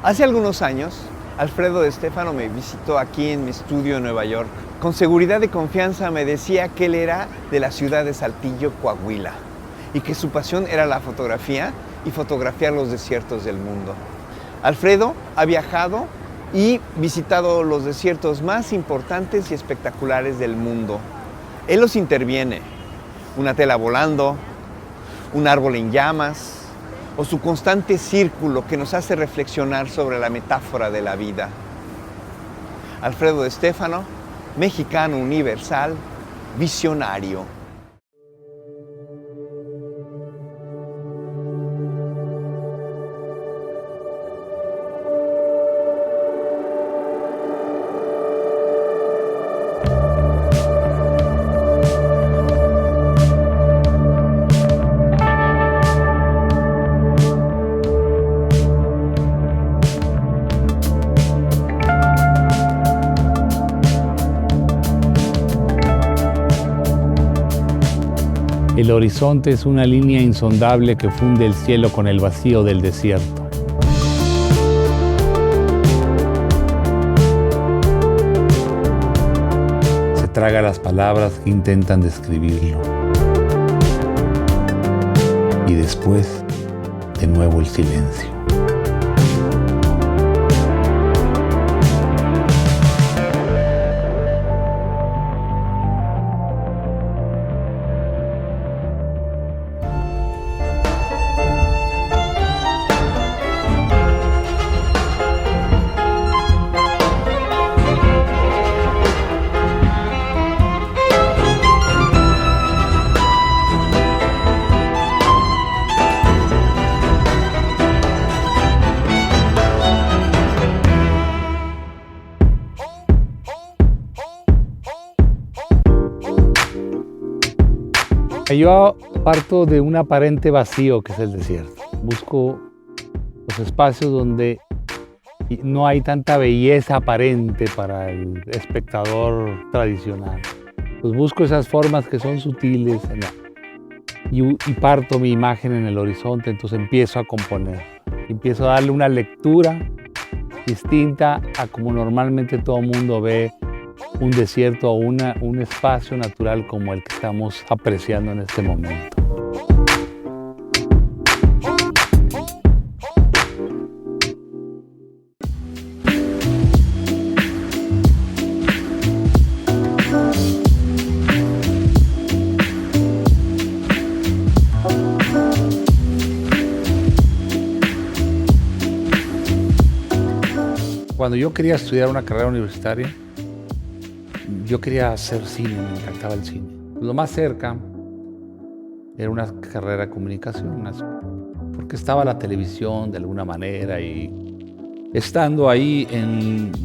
Hace algunos años, Alfredo de Stéfano me visitó aquí en mi estudio en Nueva York. Con seguridad y confianza me decía que él era de la ciudad de Saltillo, Coahuila, y que su pasión era la fotografía y fotografiar los desiertos del mundo. Alfredo ha viajado y visitado los desiertos más importantes y espectaculares del mundo. Él los interviene, una tela volando, un árbol en llamas, o su constante círculo que nos hace reflexionar sobre la metáfora de la vida. Alfredo de Stéfano, mexicano universal, visionario. El horizonte es una línea insondable que funde el cielo con el vacío del desierto. Se traga las palabras que intentan describirlo. Y después, de nuevo el silencio. Yo parto de un aparente vacío que es el desierto. Busco los espacios donde no hay tanta belleza aparente para el espectador tradicional. Pues busco esas formas que son sutiles y parto mi imagen en el horizonte, entonces empiezo a componer. Empiezo a darle una lectura distinta a como normalmente todo el mundo ve un desierto o un espacio natural como el que estamos apreciando en este momento. Cuando yo quería estudiar una carrera universitaria, yo quería hacer cine, me encantaba el cine. Lo más cerca era una carrera de comunicación, porque estaba la televisión de alguna manera y estando ahí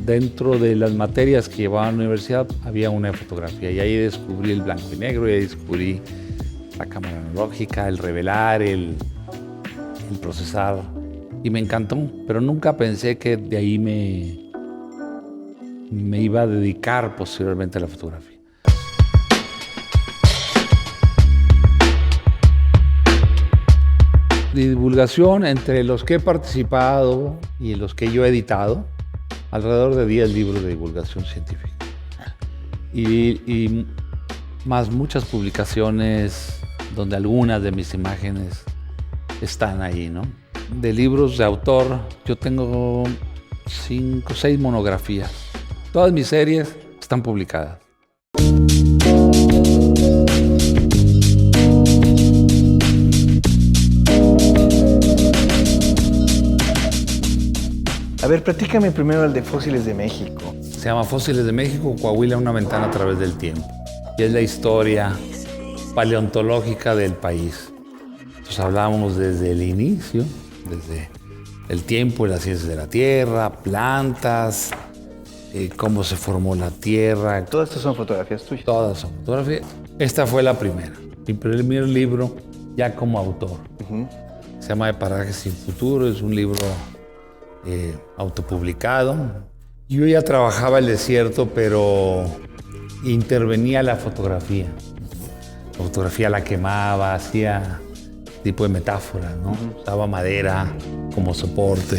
dentro de las materias que llevaba a la universidad había una de fotografía y ahí descubrí el blanco y negro y ahí descubrí la cámara analógica, el revelar, el procesar y me encantó, pero nunca pensé que de ahí me iba a dedicar posteriormente a la fotografía. De divulgación, entre los que he participado y los que yo he editado, alrededor de 10 libros de divulgación científica. Y más muchas publicaciones donde algunas de mis imágenes están ahí, ¿no? De libros de autor, yo tengo 5 o 6 monografías. Todas mis series están publicadas. A ver, platícame primero el de Fósiles de México. Se llama Fósiles de México, Coahuila, una ventana a través del tiempo. Y es la historia paleontológica del país. Entonces hablamos desde el inicio, desde el tiempo y las ciencias de la tierra, plantas, cómo se formó la tierra. Todas estas son fotografías tuyas. Todas son fotografías. Esta fue la primera. Mi primer libro ya como autor. Se llama De Parajes sin Futuro, es un libro autopublicado. Yo ya trabajaba el desierto, pero intervenía la fotografía. La fotografía la quemaba, hacía tipo de metáfora, ¿no? Usaba madera como soporte.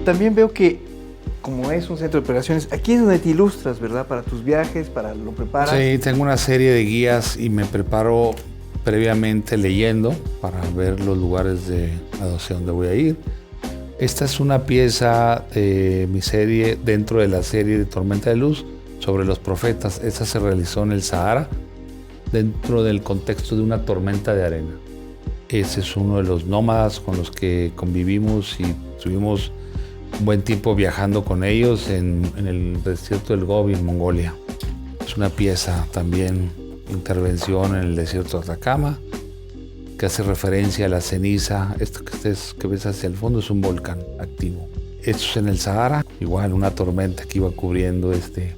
También veo que, como es un centro de operaciones, aquí es donde te ilustras, ¿verdad? Para tus viajes, lo preparas. Sí, tengo una serie de guías y me preparo previamente leyendo para ver los lugares hacia donde voy a ir. Esta es una pieza de mi serie, dentro de la serie de Tormenta de Luz, sobre los profetas. Esta se realizó en el Sahara, dentro del contexto de una tormenta de arena. Ese es uno de los nómadas con los que convivimos y tuvimos un buen tiempo viajando con ellos en el desierto del Gobi, en Mongolia. Es una pieza también, intervención en el desierto de Atacama, que hace referencia a la ceniza. Esto que ves hacia el fondo es un volcán activo. Esto es en el Sahara, igual una tormenta que iba cubriendo este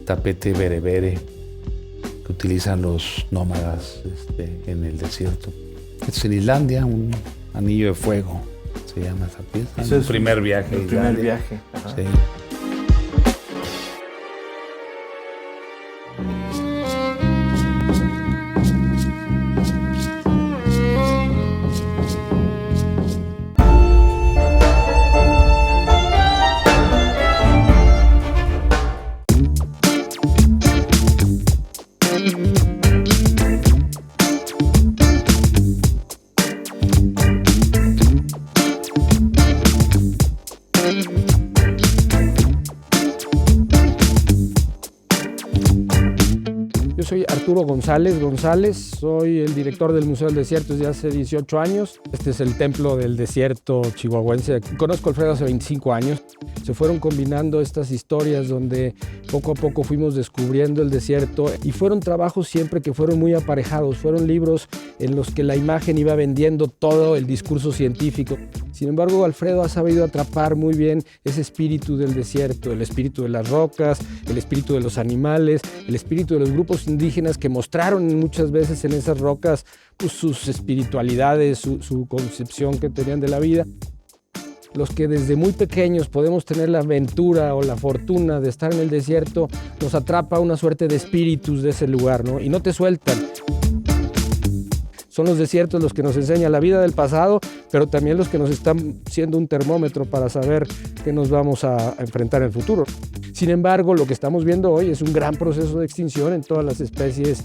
tapete berebere que utilizan los nómadas en el desierto. Esto es en Islandia, un anillo de fuego, se llama esa pieza. Eso es el primer viaje. El primer viaje. Ajá. Sí. Yo soy Arturo González, soy el director del Museo del Desierto desde hace 18 años. Este es el Templo del Desierto chihuahuense. Conozco a Alfredo hace 25 años. Se fueron combinando estas historias donde poco a poco fuimos descubriendo el desierto y fueron trabajos siempre que fueron muy aparejados. Fueron libros en los que la imagen iba vendiendo todo el discurso científico. Sin embargo, Alfredo ha sabido atrapar muy bien ese espíritu del desierto, el espíritu de las rocas, el espíritu de los animales, el espíritu de los grupos indígenas que mostraron muchas veces en esas rocas pues, sus espiritualidades, su concepción que tenían de la vida. Los que desde muy pequeños podemos tener la aventura o la fortuna de estar en el desierto, nos atrapa una suerte de espíritus de ese lugar, ¿no? Y no te sueltan. Son los desiertos los que nos enseñan la vida del pasado, pero también los que nos están siendo un termómetro para saber qué nos vamos a enfrentar en el futuro. Sin embargo, lo que estamos viendo hoy es un gran proceso de extinción en todas las especies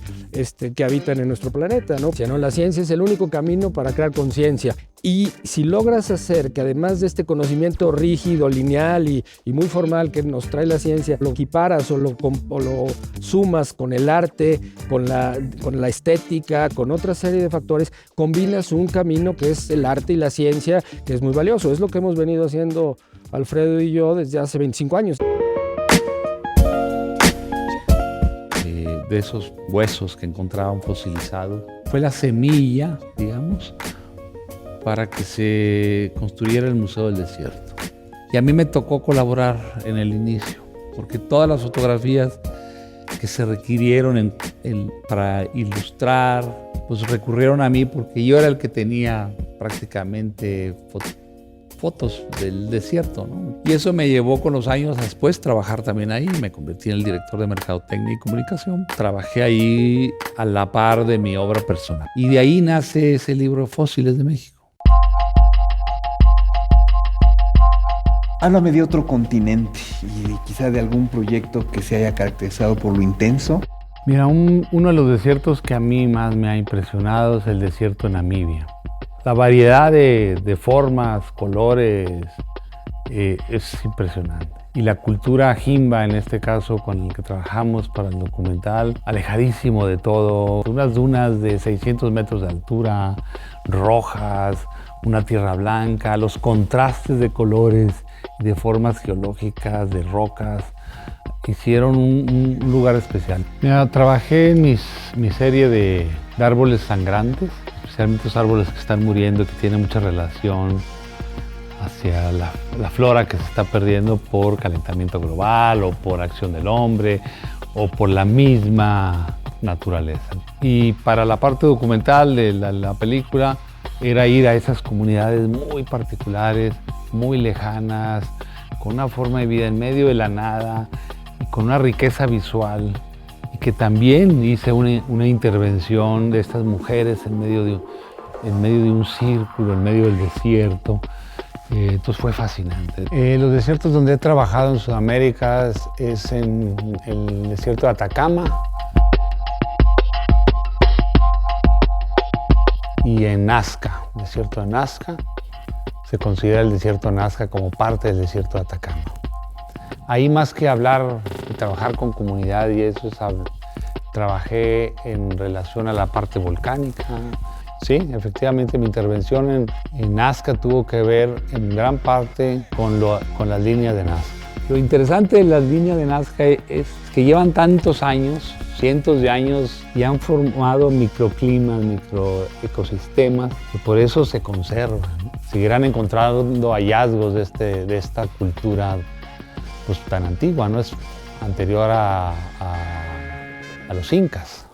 que habitan en nuestro planeta, ¿no? La ciencia es el único camino para crear conciencia. Y si logras hacer que además de este conocimiento rígido, lineal y muy formal que nos trae la ciencia, lo equiparas o lo sumas con el arte, con la estética, con otra serie de factores, combinas un camino que es el arte y la ciencia, que es muy valioso. Es lo que hemos venido haciendo Alfredo y yo desde hace 25 años. De esos huesos que encontraban fosilizados, fue la semilla, digamos, para que se construyera el Museo del Desierto. Y a mí me tocó colaborar en el inicio, porque todas las fotografías que se requirieron para ilustrar, pues recurrieron a mí porque yo era el que tenía prácticamente fotos del desierto, ¿no? Y eso me llevó con los años después trabajar también ahí. Me convertí en el director de Mercadotecnia y Comunicación. Trabajé ahí a la par de mi obra personal. Y de ahí nace ese libro Fósiles de México. Háblame de otro continente y quizá de algún proyecto que se haya caracterizado por lo intenso. Mira, uno de los desiertos que a mí más me ha impresionado es el desierto de Namibia. La variedad de formas, colores, es impresionante. Y la cultura jimba, en este caso, con el que trabajamos para el documental, alejadísimo de todo. Unas dunas de 600 metros de altura, rojas, una tierra blanca, los contrastes de colores y de formas geológicas, de rocas, hicieron un lugar especial. Mira, trabajé en mi serie de árboles sangrantes, especialmente los árboles que están muriendo, que tienen mucha relación hacia la flora que se está perdiendo por calentamiento global o por acción del hombre o por la misma naturaleza. Y para la parte documental de la película era ir a esas comunidades muy particulares, muy lejanas, con una forma de vida en medio de la nada, y con una riqueza visual, y que también hice una intervención de estas mujeres en medio de un círculo, en medio del desierto. Entonces fue fascinante. Los desiertos donde he trabajado en Sudamérica es en el desierto de Atacama y en Nazca, el desierto de Nazca. Se considera el desierto de Nazca como parte del desierto de Atacama. Ahí, más que hablar y trabajar con comunidad y eso, trabajé en relación a la parte volcánica. Sí, efectivamente mi intervención en Nazca tuvo que ver en gran parte con las líneas de Nazca. Lo interesante de las líneas de Nazca es que llevan tantos años, cientos de años, y han formado microclimas, microecosistemas, y por eso se conservan, ¿no? Seguirán encontrando hallazgos de esta cultura pues, tan antigua, ¿no? Es anterior a los incas.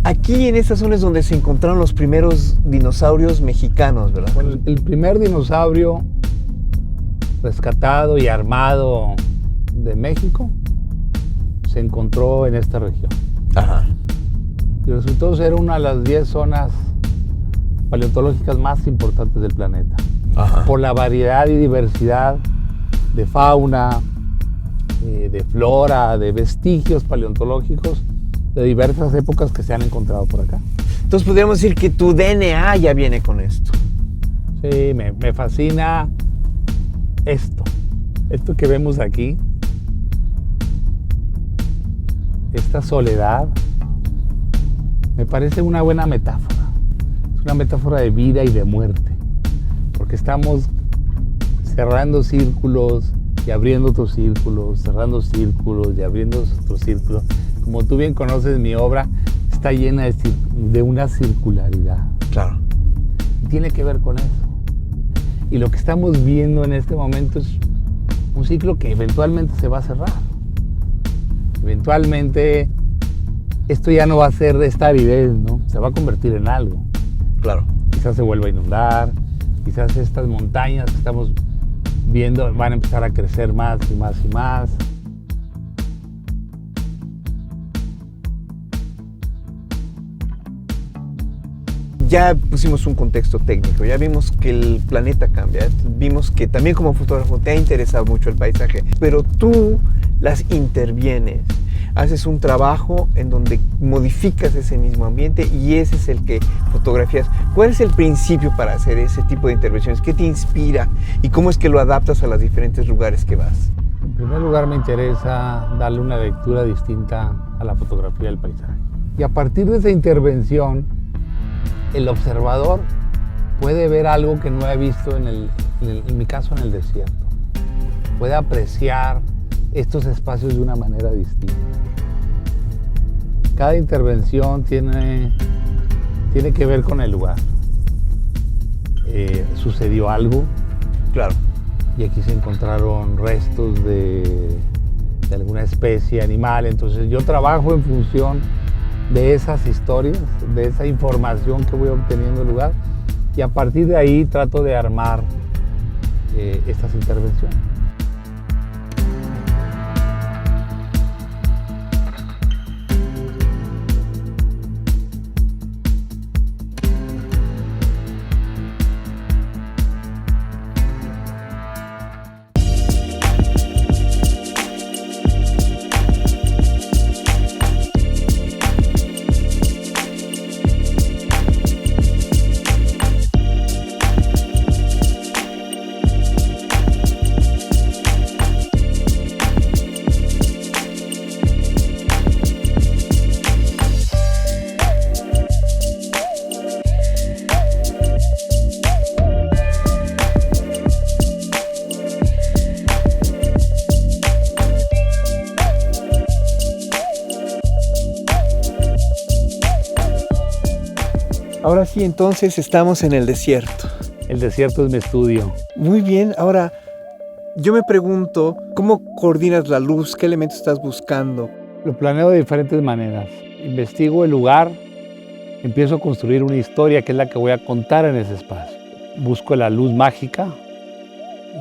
Aquí en esta zona es donde se encontraron los primeros dinosaurios mexicanos, ¿verdad? Bueno, el primer dinosaurio rescatado y armado de México se encontró en esta región. Ajá. Y resultó ser una de las 10 zonas paleontológicas más importantes del planeta. Ajá. Por la variedad y diversidad de fauna, de flora, de vestigios paleontológicos de diversas épocas que se han encontrado por acá. Entonces podríamos decir que tu DNA ya viene con esto. Sí, me fascina esto que vemos aquí, esta soledad, me parece una buena metáfora. Es una metáfora de vida y de muerte, porque estamos cerrando círculos y abriendo otros círculos, cerrando círculos y abriendo otros círculos. Como tú bien conoces, mi obra está llena de una circularidad. Claro. Tiene que ver con eso. Y lo que estamos viendo en este momento es un ciclo que eventualmente se va a cerrar. Eventualmente esto ya no va a ser esta aridez, ¿no? Se va a convertir en algo. Claro. Quizás se vuelva a inundar, quizás estas montañas que estamos viendo van a empezar a crecer más y más y más. Ya pusimos un contexto técnico, ya vimos que el planeta cambia, vimos que también como fotógrafo te ha interesado mucho el paisaje, pero tú las intervienes, haces un trabajo en donde modificas ese mismo ambiente y ese es el que fotografías. ¿Cuál es el principio para hacer ese tipo de intervenciones? ¿Qué te inspira y cómo es que lo adaptas a los diferentes lugares que vas? En primer lugar, me interesa darle una lectura distinta a la fotografía del paisaje. Y a partir de esa intervención, el observador puede ver algo que no ha visto en mi caso en el desierto. Puede apreciar estos espacios de una manera distinta. Cada intervención tiene que ver con el lugar. Sucedió algo. Claro. Y aquí se encontraron restos de alguna especie animal. Entonces yo trabajo en función de esas historias, de esa información que voy obteniendo del lugar, y a partir de ahí trato de armar estas intervenciones. Ahora sí, entonces estamos en el desierto. El desierto es mi estudio. Muy bien, ahora yo me pregunto, ¿cómo coordinas la luz? ¿Qué elementos estás buscando? Lo planeo de diferentes maneras. Investigo el lugar, empiezo a construir una historia que es la que voy a contar en ese espacio. Busco la luz mágica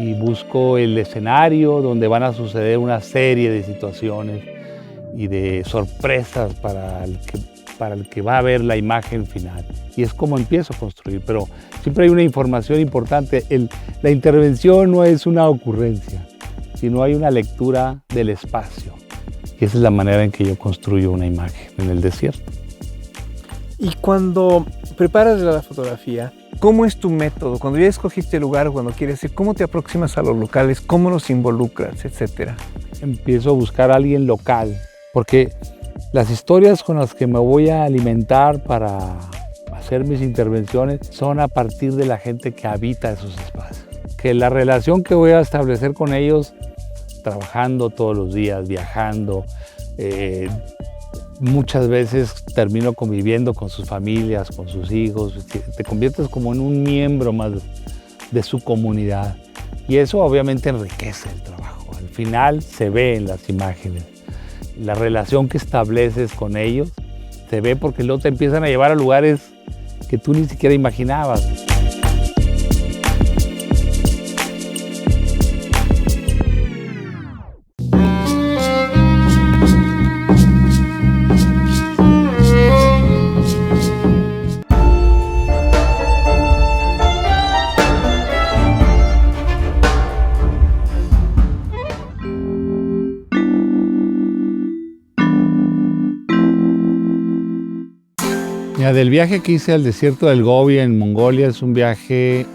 y busco el escenario donde van a suceder una serie de situaciones y de sorpresas para el que va a ver la imagen final. Y es como empiezo a construir, pero siempre hay una información importante. La intervención no es una ocurrencia, sino hay una lectura del espacio. Y esa es la manera en que yo construyo una imagen en el desierto. Y cuando preparas la fotografía, ¿cómo es tu método? Cuando ya escogiste el lugar, cuando quieres ir, ¿cómo te aproximas a los locales? ¿Cómo los involucras, etcétera? Empiezo a buscar a alguien local, porque las historias con las que me voy a alimentar para hacer mis intervenciones son a partir de la gente que habita esos espacios. Que la relación que voy a establecer con ellos, trabajando todos los días, viajando, muchas veces termino conviviendo con sus familias, con sus hijos, te conviertes como en un miembro más de su comunidad y eso obviamente enriquece el trabajo. Al final se ve en las imágenes. La relación que estableces con ellos se ve porque luego te empiezan a llevar a lugares que tú ni siquiera imaginabas. Mira, del viaje que hice al desierto del Gobi en Mongolia es un viaje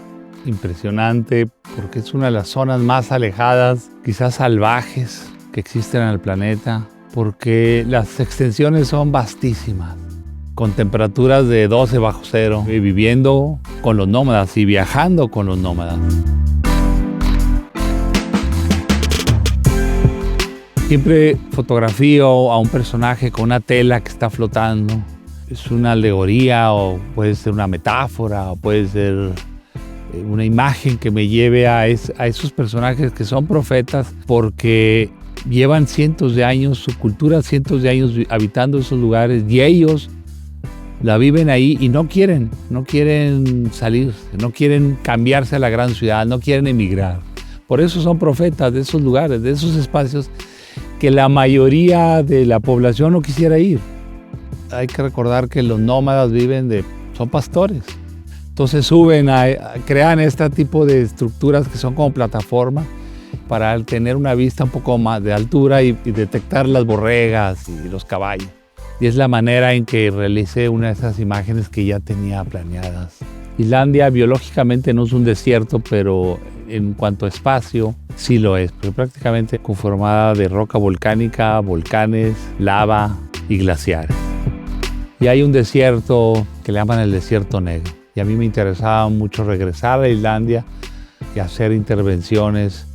impresionante porque es una de las zonas más alejadas, quizás salvajes, que existen en el planeta, porque las extensiones son vastísimas, con temperaturas de 12 bajo cero, y viviendo con los nómadas y viajando con los nómadas. Siempre fotografío a un personaje con una tela que está flotando. Es una alegoría o puede ser una metáfora o puede ser una imagen que me lleve a esos personajes que son profetas porque llevan cientos de años, su cultura cientos de años habitando esos lugares y ellos la viven ahí y no quieren salir, no quieren cambiarse a la gran ciudad, no quieren emigrar. Por eso son profetas de esos lugares, de esos espacios que la mayoría de la población no quisiera ir. Hay que recordar que los nómadas son pastores. Entonces crean este tipo de estructuras que son como plataforma para tener una vista un poco más de altura y detectar las borregas y los caballos. Y es la manera en que realicé una de esas imágenes que ya tenía planeadas. Islandia biológicamente no es un desierto, pero en cuanto a espacio sí lo es, porque prácticamente conformada de roca volcánica, volcanes, lava y glaciares. Y hay un desierto que le llaman el desierto negro. Y a mí me interesaba mucho regresar a Islandia y hacer intervenciones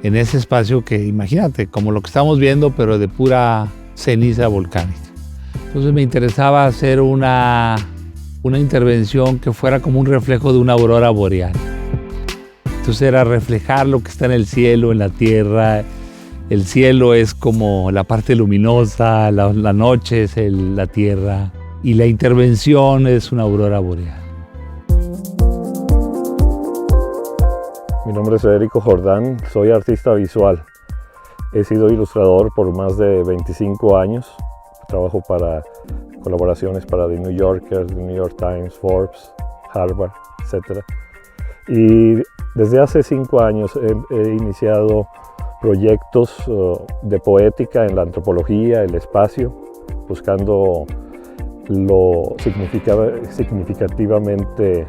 en ese espacio que, imagínate, como lo que estamos viendo, pero de pura ceniza volcánica. Entonces me interesaba hacer una intervención que fuera como un reflejo de una aurora boreal. Entonces era reflejar lo que está en el cielo, en la tierra. El cielo es como la parte luminosa, la noche es la tierra y la intervención es una aurora boreal. Mi nombre es Federico Jordán, soy artista visual. He sido ilustrador por más de 25 años. Trabajo para colaboraciones para The New Yorker, The New York Times, Forbes, Harvard, etc. Y desde hace 5 años he iniciado proyectos de poética en la antropología, el espacio, buscando lo significativamente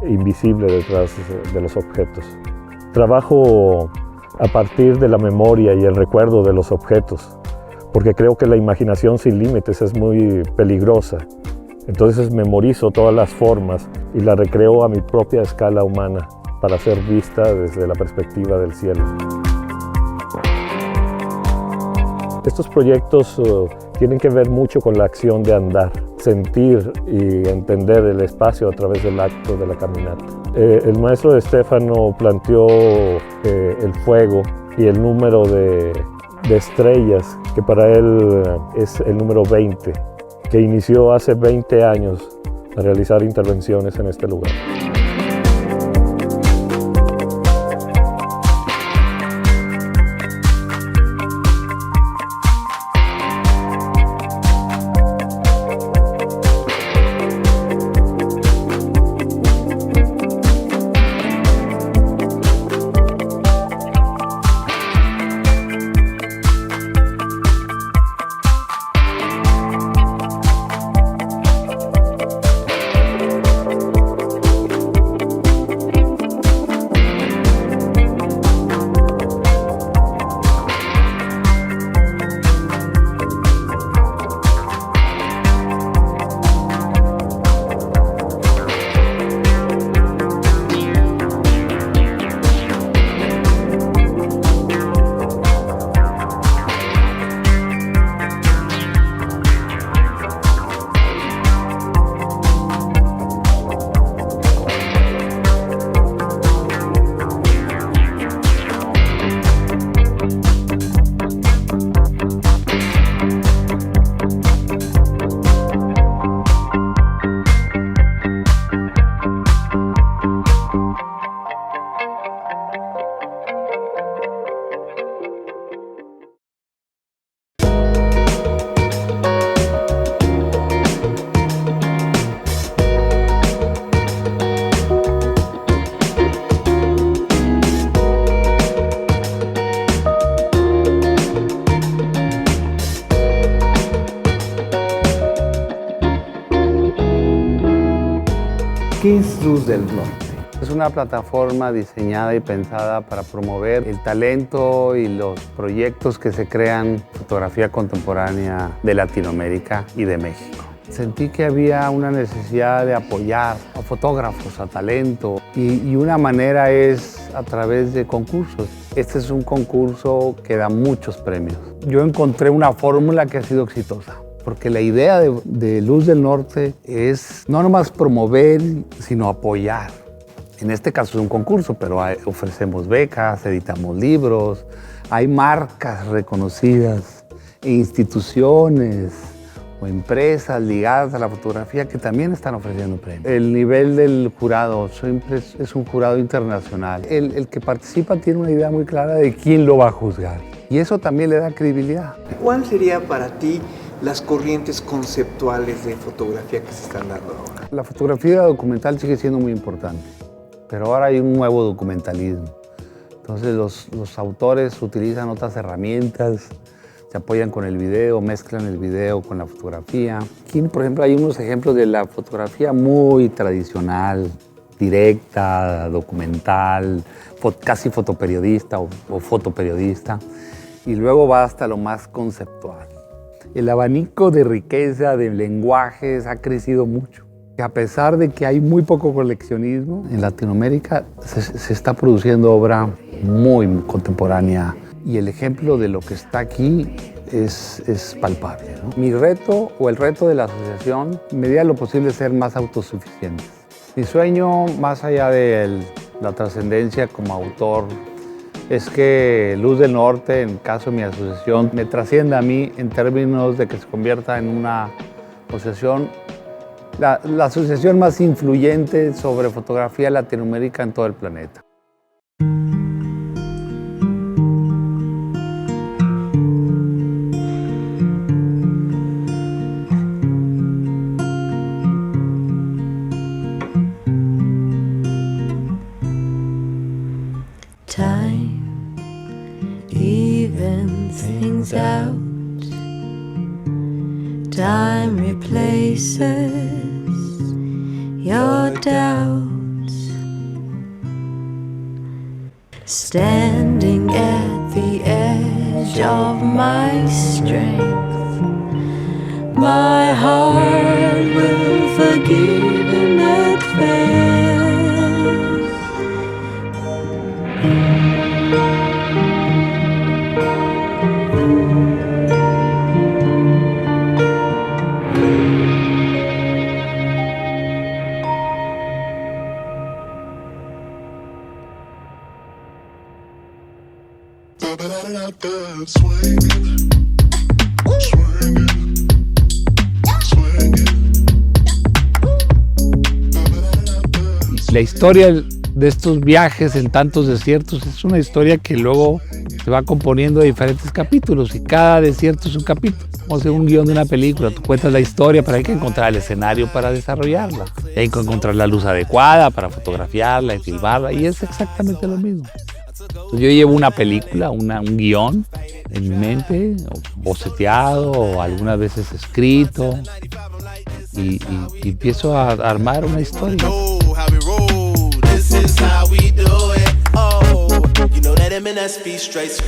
invisible detrás de los objetos. Trabajo a partir de la memoria y el recuerdo de los objetos, porque creo que la imaginación sin límites es muy peligrosa. Entonces memorizo todas las formas y las recreo a mi propia escala humana para ser vista desde la perspectiva del cielo. Estos proyectos tienen que ver mucho con la acción de andar. sentir y entender el espacio a través del acto de la caminata. El maestro de Stefano planteó el fuego y el número de estrellas, que para él es el número 20, que inició hace 20 años a realizar intervenciones en este lugar. ¿Qué es Luz del Norte? Es una plataforma diseñada y pensada para promover el talento y los proyectos que se crean fotografía contemporánea de Latinoamérica y de México. Sentí que había una necesidad de apoyar a fotógrafos, a talento, y una manera es a través de concursos. Este es un concurso que da muchos premios. Yo encontré una fórmula que ha sido exitosa, porque la idea de Luz del Norte es no nomás promover, sino apoyar. En este caso es un concurso, pero ofrecemos becas, editamos libros, hay marcas reconocidas, e instituciones o empresas ligadas a la fotografía que también están ofreciendo premios. El nivel del jurado siempre es un jurado internacional. El que participa tiene una idea muy clara de quién lo va a juzgar, y eso también le da credibilidad. ¿Cuál sería para ti las corrientes conceptuales de fotografía que se están dando ahora? La fotografía documental sigue siendo muy importante, pero ahora hay un nuevo documentalismo. Entonces los autores utilizan otras herramientas, se apoyan con el video, mezclan el video con la fotografía. Aquí, por ejemplo, hay unos ejemplos de la fotografía muy tradicional, directa, documental, casi fotoperiodista o fotoperiodista, y luego va hasta lo más conceptual. El abanico de riqueza de lenguajes ha crecido mucho. A pesar de que hay muy poco coleccionismo, en Latinoamérica se está produciendo obra muy contemporánea, y el ejemplo de lo que está aquí es palpable, ¿no? Mi reto, o el reto de la asociación, en medida de lo posible, es ser más autosuficientes. Mi sueño, más allá de la trascendencia como autor, es que Luz del Norte, en caso de mi asociación, me trascienda a mí en términos de que se convierta en una asociación, la asociación más influyente sobre fotografía latinoamérica en todo el planeta. Things out. Time replaces your doubts. Standing at the edge of my strength, my heart will forgive in advance. La historia de estos viajes en tantos desiertos es una historia que luego se va componiendo de diferentes capítulos y cada desierto es un capítulo. Como hacer un guión de una película, tú cuentas la historia, pero hay que encontrar el escenario para desarrollarla. Y hay que encontrar la luz adecuada para fotografiarla y filmarla, y es exactamente lo mismo. Entonces, yo llevo una película, un guión en mi mente, boceteado o algunas veces escrito, y empiezo a armar una historia. This is how we do it. Oh, you know that M&S be straight.